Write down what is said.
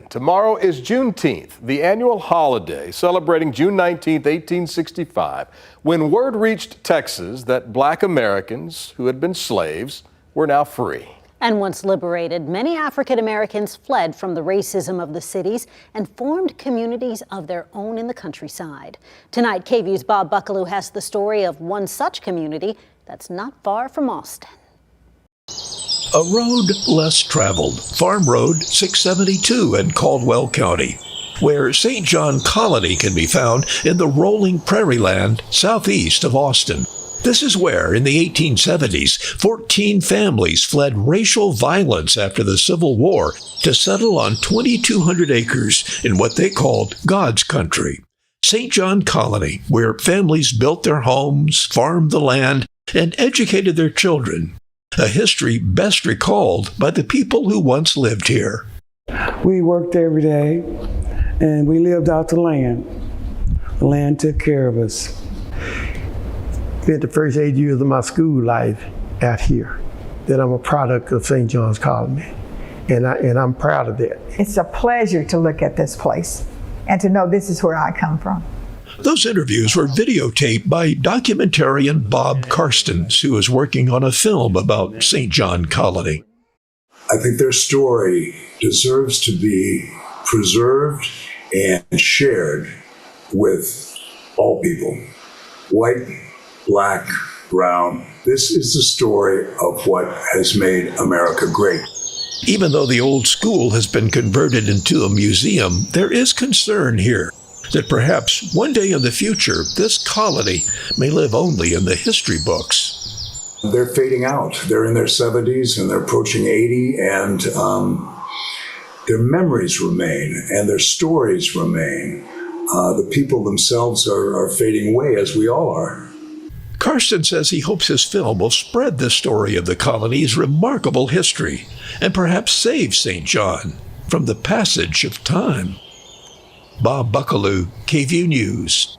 Tomorrow is Juneteenth, the annual holiday celebrating June 19, 1865, when word reached Texas that Black Americans who had been slaves were now free. And once liberated, many African Americans fled from the racism of the cities and formed communities of their own in the countryside. Tonight, KVUE's Bob Buckaloo has the story of one such community that's not far from Austin. A road less traveled, Farm Road 672 in Caldwell County, where St. John Colony can be found in the rolling prairie land southeast of Austin. This is where, in the 1870s, 14 families fled racial violence after the Civil War to settle on 2,200 acres in what they called God's country. St. John Colony, where families built their homes, farmed the land, and educated their children. A history best recalled by the people who once lived here. We worked every day, and we lived out the land. The land took care of us. Spent the first 8 years of my school life out here. That I'm a product of St. John's Colony, and I'm proud of that. It's a pleasure to look at this place and to know this is where I come from. Those interviews were videotaped by documentarian Bob Karstens, who is working on a film about St. John Colony. I think their story deserves to be preserved and shared with all people. White, black, brown. This is the story of what has made America great. Even though the old school has been converted into a museum, there is concern here that perhaps one day in the future, this colony may live only in the history books. They're fading out. They're in their 70s and they're approaching 80, and their memories remain and their stories remain. The people themselves are fading away, as we all are. Karsten says he hopes his film will spread the story of the colony's remarkable history and perhaps save St. John from the passage of time. Bob Buckaloo, KVUE News.